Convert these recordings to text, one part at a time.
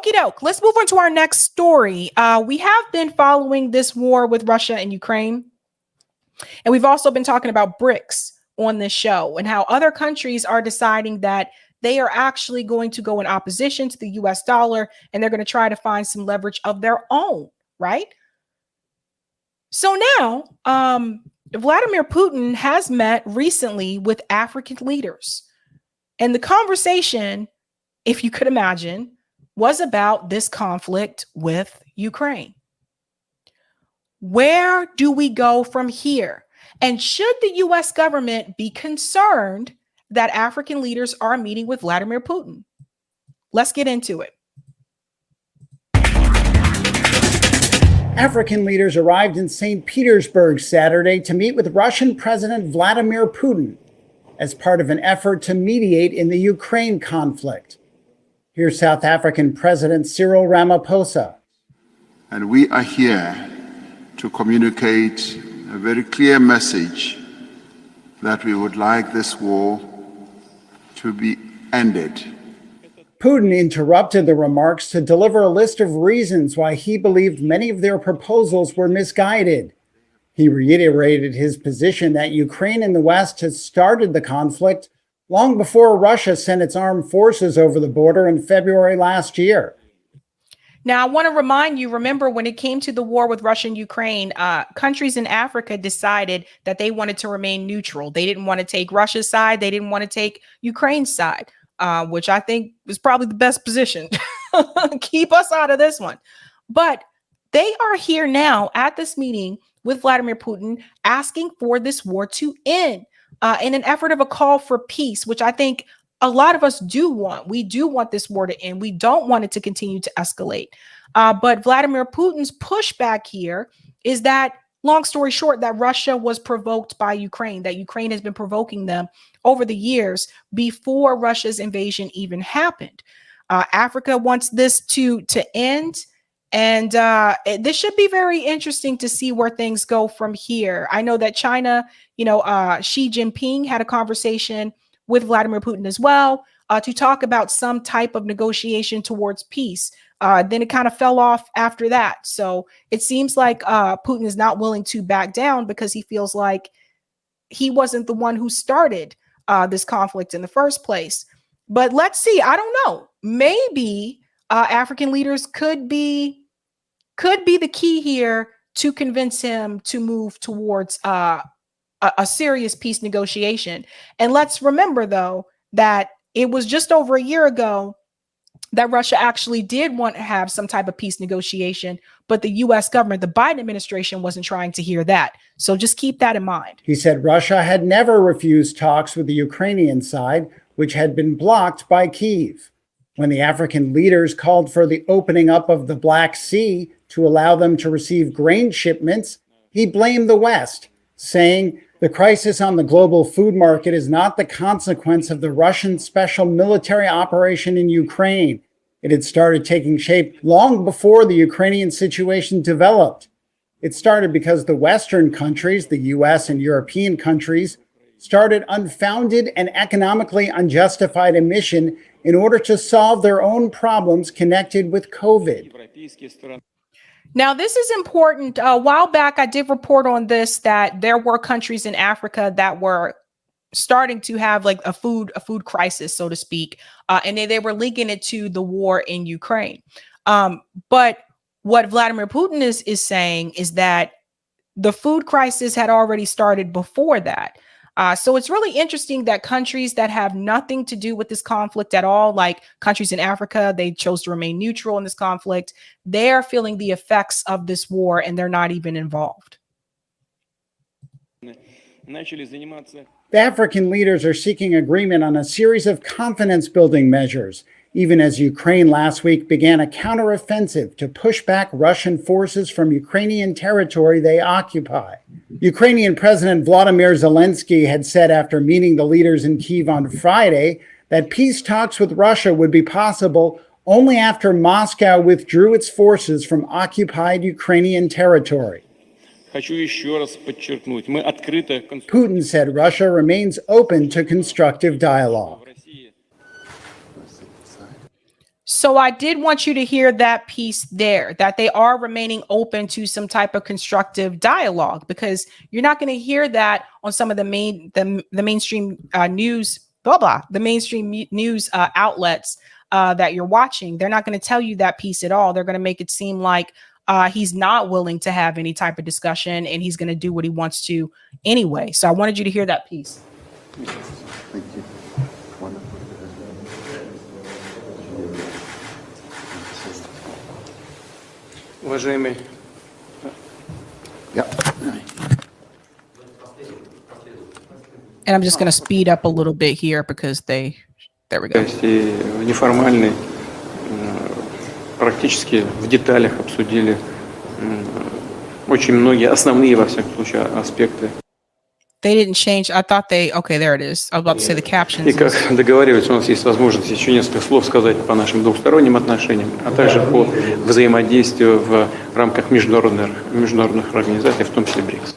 Okie doke. Let's move on to our next story. We have been following this war with Russia and Ukraine. And we've also been talking about BRICS on this show and how other countries are deciding that they are actually going to go in opposition to the US dollar and they're going to try to find some leverage of their own, right? So now, Vladimir Putin has met recently with African leaders. And the conversation, if you could imagine, was about this conflict with Ukraine. Where do we go from here? And should the US government be concerned that African leaders are meeting with Vladimir Putin? Let's get into it. African leaders arrived in St. Petersburg Saturday to meet with Russian President Vladimir Putin as part of an effort to mediate in the Ukraine conflict. Here's South African President Cyril Ramaphosa. And we are here to communicate a very clear message that we would like this war to be ended. Putin interrupted the remarks to deliver a list of reasons why he believed many of their proposals were misguided. He reiterated his position that Ukraine and the West has started the conflict long before Russia sent its armed forces over the border in February last year. Now, I want to remind you, remember when it came to the war with Russia and Ukraine, countries in Africa decided that they wanted to remain neutral. They didn't want to take Russia's side. They didn't want to take Ukraine's side, which I think was probably the best position. Keep us out of this one. But they are here now at this meeting with Vladimir Putin asking for this war to end in an effort of a call for peace, which I think a lot of us do want. We do want this war to end. We don't want it to continue to escalate. But Vladimir Putin's pushback here is that, long story short, that Russia was provoked by Ukraine, that Ukraine has been provoking them over the years before Russia's invasion even happened. Africa wants this to end. And this should be very interesting to see where things go from here. I know that China, Xi Jinping had a conversation with Vladimir Putin as well to talk about some type of negotiation towards peace. Then it kind of fell off after that. So it seems like Putin is not willing to back down because he feels like he wasn't the one who started this conflict in the first place. But let's see. I don't know. Maybe African leaders could be the key here to convince him to move towards a serious peace negotiation. And let's remember, though, that it was just over a year ago that Russia actually did want to have some type of peace negotiation, but the US government, the Biden administration, wasn't trying to hear that. So just keep that in mind. He said Russia had never refused talks with the Ukrainian side, which had been blocked by Kyiv. When the African leaders called for the opening up of the Black Sea to allow them to receive grain shipments, he blamed the West, saying the crisis on the global food market is not the consequence of the Russian special military operation in Ukraine. It had started taking shape long before the Ukrainian situation developed. It started because the Western countries, the US and European countries, started unfounded and economically unjustified emission in order to solve their own problems connected with COVID. Now, this is important. A while back, I did report on this, that there were countries in Africa that were starting to have like a food crisis, so to speak. And they were linking it to the war in Ukraine. But what Vladimir Putin is saying is that the food crisis had already started before that. So it's really interesting that countries that have nothing to do with this conflict at all, like countries in Africa, they chose to remain neutral in this conflict. They're feeling the effects of this war and they're not even involved. The African leaders are seeking agreement on a series of confidence-building measures, even as Ukraine last week began a counteroffensive to push back Russian forces from Ukrainian territory they occupy. Ukrainian President Volodymyr Zelensky had said after meeting the leaders in Kyiv on Friday that peace talks with Russia would be possible only after Moscow withdrew its forces from occupied Ukrainian territory. Putin said Russia remains open to constructive dialogue. So I did want you to hear that piece there, that they are remaining open to some type of constructive dialogue, because you're not going to hear that on some of the mainstream news, the mainstream news outlets that you're watching. They're not going to tell you that piece at all. They're going to make it seem like he's not willing to have any type of discussion and he's going to do what he wants to anyway. So I wanted you to hear that piece. Thank you. Wonderful. Уважаемый. Yeah. And I'm just going to speed up a little bit here because there we go. Неформальный, практически в деталях обсудили очень многие основные, во всяком случае, аспекты. They didn't change. I thought okay, there it is. I was about to say the captions. И как договаривались, у нас есть возможность еще несколько слов сказать по нашим двухсторонним отношениям, а также по взаимодействию в рамках международных организаций, в том числе БРИКС.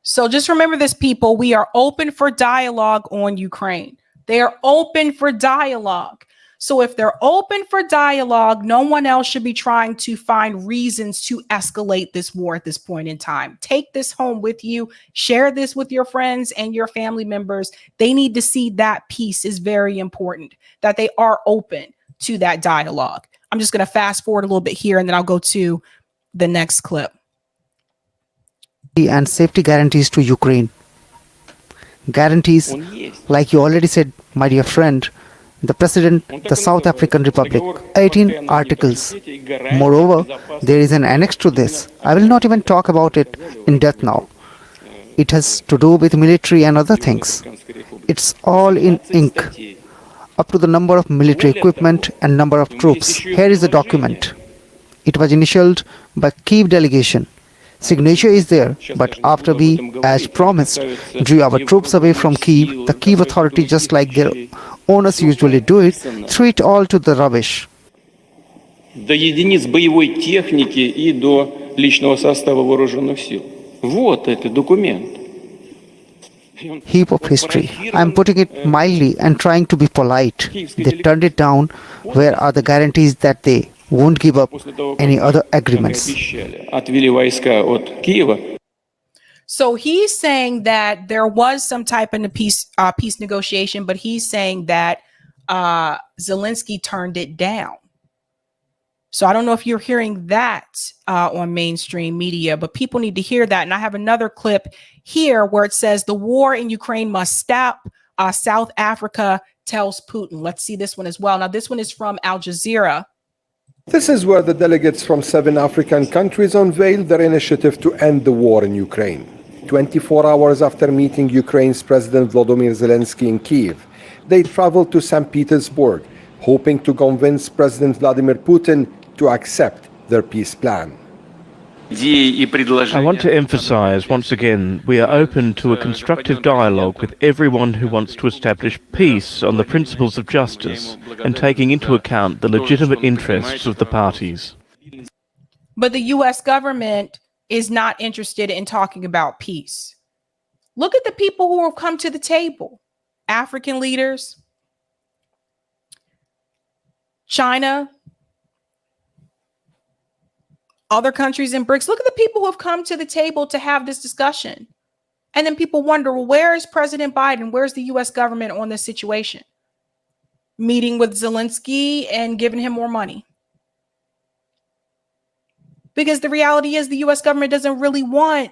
So just remember this, people. We are open for dialogue on Ukraine. They are open for dialogue. So if they're open for dialogue, no one else should be trying to find reasons to escalate this war at this point in time. Take this home with you. Share this with your friends and your family members. They need to see that piece is very important, that they are open to that dialogue. I'm just going to fast forward a little bit here and then I'll go to the next clip. And safety guarantees to Ukraine. Guarantees, like you already said, my dear friend, the President, the South African Republic, 18 articles. Moreover, there is an annex to this. I will not even talk about it in depth now. It has to do with military and other things. It's all in ink, up to the number of military equipment and number of troops. Here is the document. It was initialed by Kyiv delegation. Signature is there, but after we, as promised, drew our troops away from Kyiv, the Kyiv authority, just like their owners usually do it, threw it all to the rubbish. До единиц боевой техники и до личного состава вооруженных сил. Вот этот документ. Heap of history. I'm putting it mildly and trying to be polite. They turned it down. Where are the guarantees that they won't give up any other agreements? So he's saying that there was some type of peace negotiation, but he's saying that Zelensky turned it down. So I don't know if you're hearing that on mainstream media, but people need to hear that. And I have another clip here where it says the war in Ukraine must stop. South Africa tells Putin. Let's see this one as well. Now, this one is from Al Jazeera. This is where the delegates from 7 African countries unveiled their initiative to end the war in Ukraine. 24 hours after meeting Ukraine's President Volodymyr Zelensky in Kyiv, they traveled to St. Petersburg, hoping to convince President Vladimir Putin to accept their peace plan. I want to emphasize once again, we are open to a constructive dialogue with everyone who wants to establish peace on the principles of justice and taking into account the legitimate interests of the parties. But the U.S. government is not interested in talking about peace. Look at the people who have come to the table. African leaders, China, other countries in BRICS. Look at the people who have come to the table to have this discussion. And then people wonder, well, where is President Biden? Where's the U.S. government on this situation? Meeting with Zelensky and giving him more money. Because the reality is the U.S. government doesn't really want,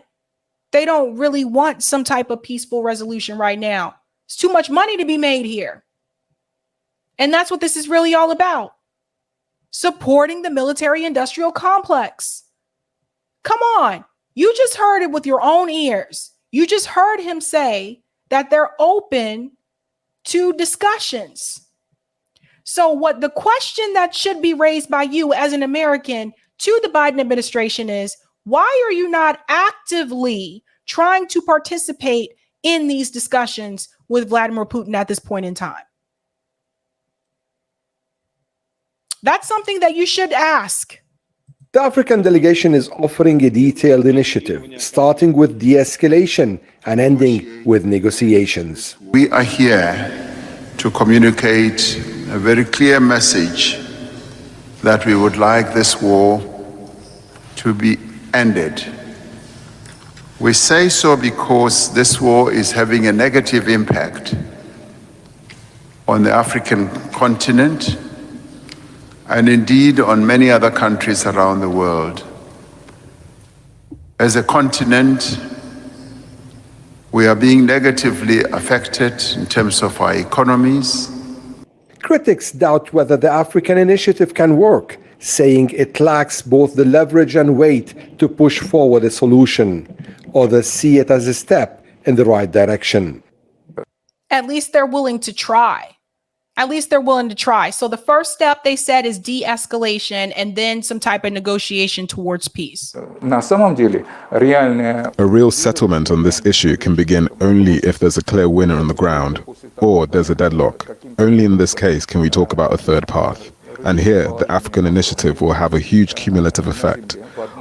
they don't really want some type of peaceful resolution right now. It's too much money to be made here. And that's what this is really all about. Supporting the military-industrial complex. Come on. You just heard it with your own ears. You just heard him say that they're open to discussions. So what the question that should be raised by you as an American to the Biden administration is, why are you not actively trying to participate in these discussions with Vladimir Putin at this point in time? That's something that you should ask. The African delegation is offering a detailed initiative, starting with de-escalation and ending with negotiations. We are here to communicate a very clear message that we would like this war to be ended. We say so because this war is having a negative impact on the African continent and indeed on many other countries around the world. As a continent, we are being negatively affected in terms of our economies. Critics doubt whether the African initiative can work, saying it lacks both the leverage and weight to push forward a solution. Others see it as a step in the right direction. At least they're willing to try. At least they're willing to try. So the first step, they said, is de-escalation and then some type of negotiation towards peace. На самом деле, реальная A real settlement on this issue can begin only if there's a clear winner on the ground, or there's a deadlock. Only in this case can we talk about a third path. And here, the African initiative will have a huge cumulative effect.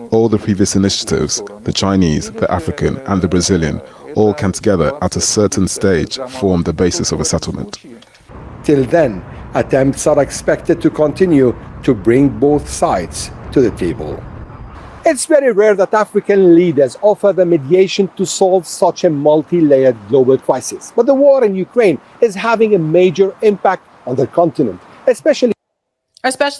All the previous initiatives, the Chinese, the African, and the Brazilian, all came together at a certain stage, form the basis of a settlement. Till then, attempts are expected to continue to bring both sides to the table. It's very rare that African leaders offer the mediation to solve such a multi-layered global crisis. But the war in Ukraine is having a major impact on the continent, especially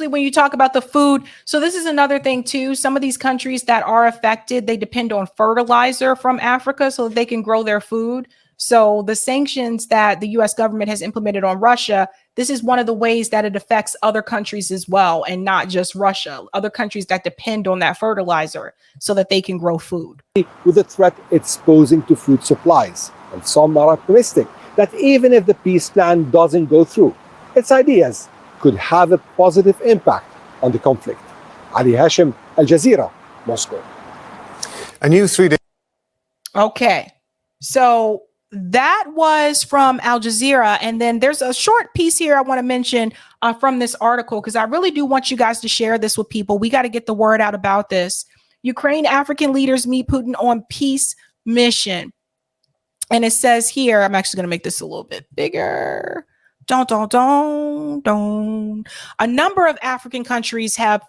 when you talk about the food. So this is another thing too. Some of these countries that are affected, they depend on fertilizer from Africa so that they can grow their food. So the sanctions that the US government has implemented on Russia, this is one of the ways that it affects other countries as well, and not just Russia, other countries that depend on that fertilizer so that they can grow food. with the threat it's posing to food supplies. And some are optimistic that even if the peace plan doesn't go through, its ideas could have a positive impact on the conflict. Ali Hashim, Al Jazeera, Moscow. A new 3-day. Okay, so that was from Al Jazeera. And then there's a short piece here I want to mention from this article, because I really do want you guys to share this with people. We got to get the word out about this. Ukraine African leaders meet Putin on peace mission. And it says here, I'm actually going to make this a little bit bigger. A number of African countries have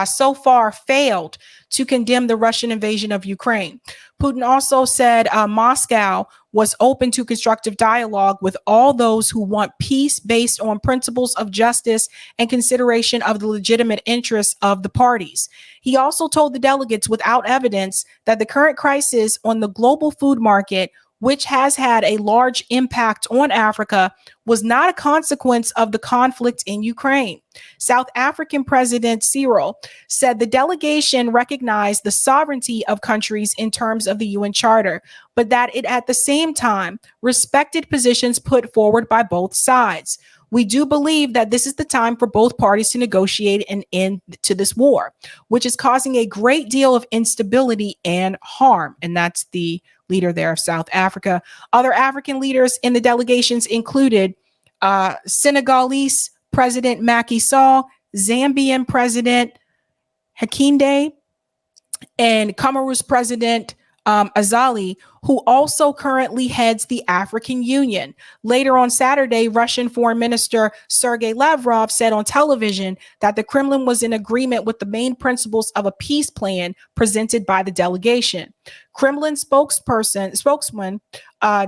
so far failed to condemn the Russian invasion of Ukraine. Putin also said Moscow was open to constructive dialogue with all those who want peace based on principles of justice and consideration of the legitimate interests of the parties. He also told the delegates without evidence that the current crisis on the global food market, which has had a large impact on Africa, was not a consequence of the conflict in Ukraine. South African President Cyril said the delegation recognized the sovereignty of countries in terms of the UN Charter, but that it at the same time respected positions put forward by both sides. We do believe that this is the time for both parties to negotiate an end to this war, which is causing a great deal of instability and harm. And that's the leader there of South Africa. Other African leaders in the delegations included Senegalese President Macky Sall, Zambian President Hakainde, and Cameroon's President Azali, who also currently heads the African Union. Later on Saturday, Russian Foreign Minister Sergei Lavrov said on television that the Kremlin was in agreement with the main principles of a peace plan presented by the delegation. Kremlin spokesman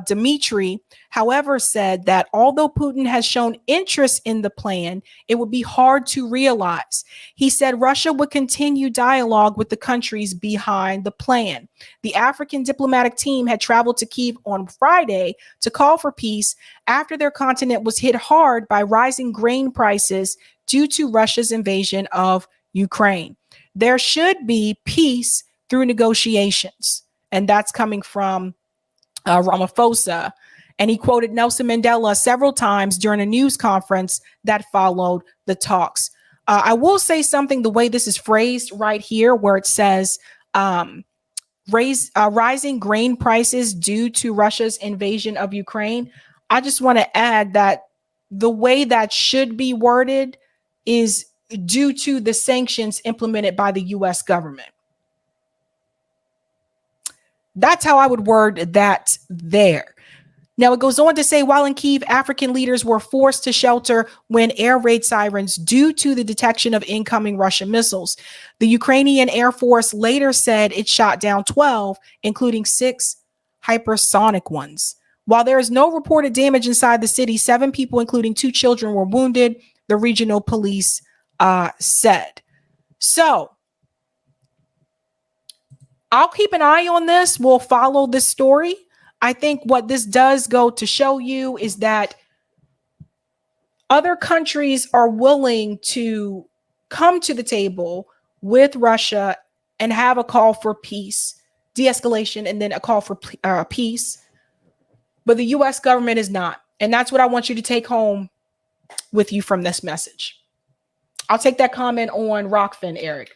Dmitry, however, said that although Putin has shown interest in the plan, it would be hard to realize. He said Russia would continue dialogue with the countries behind the plan. The African diplomatic team had traveled to Kyiv on Friday to call for peace after their continent was hit hard by rising grain prices due to Russia's invasion of Ukraine. There should be peace through negotiations. And that's coming from Ramaphosa. And he quoted Nelson Mandela several times during a news conference that followed the talks. I will say something, the way this is phrased right here, where it says rising grain prices due to Russia's invasion of Ukraine. I just want to add that the way that should be worded is due to the sanctions implemented by the US government. That's how I would word that there. Now, it goes on to say, while in Kyiv, African leaders were forced to shelter when air raid sirens due to the detection of incoming Russian missiles. The Ukrainian Air Force later said it shot down 12, including 6 hypersonic ones. While there is no reported damage inside the city, 7 people, including 2 children, were wounded, the regional police said. So I'll keep an eye on this. We'll follow this story. I think what this does go to show you is that other countries are willing to come to the table with Russia and have a call for peace, de-escalation, and then a call for peace. But the U.S. government is not. And that's what I want you to take home with you from this message. I'll take that comment on Rockfin, Eric.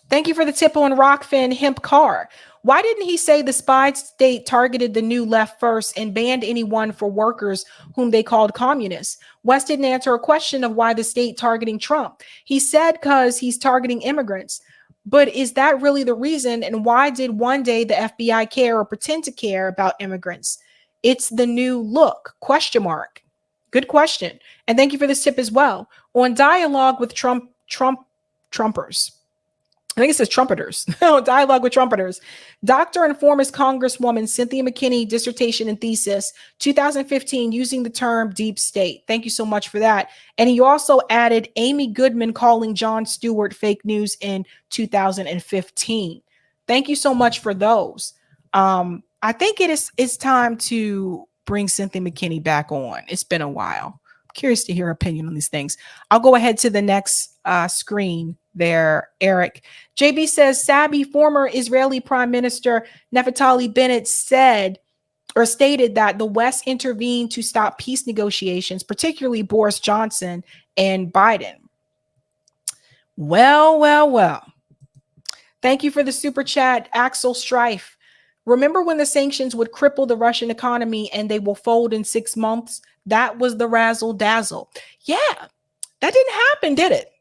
Thank you for the tip on Rockfin Hemp Car. Why didn't he say the spy state targeted the new left first and banned anyone for workers whom they called communists? West didn't answer a question of why the state targeting Trump. He said because he's targeting immigrants. But is that really the reason? And why did one day the FBI care or pretend to care about immigrants? It's the new look, question mark. Good question. And thank you for this tip as well. On dialogue with Trumpers. I think it says trumpeters. Dialogue with trumpeters. Dr. and former Congresswoman Cynthia McKinney, dissertation and thesis, 2015, using the term deep state. Thank you so much for that. And he also added Amy Goodman calling Jon Stewart fake news in 2015. Thank you so much for those. I think it's time to bring Cynthia McKinney back on. It's been a while. I'm curious to hear her opinion on these things. I'll go ahead to the next screen there, Eric. JB says, Sabby, former Israeli Prime Minister Naftali Bennett said or stated that the West intervened to stop peace negotiations, particularly Boris Johnson and Biden. Well. Thank you for the super chat, Axel Strife. Remember when the sanctions would cripple the Russian economy and they will fold in 6 months? That was the razzle dazzle. Yeah, that didn't happen, did it?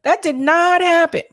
That did not happen.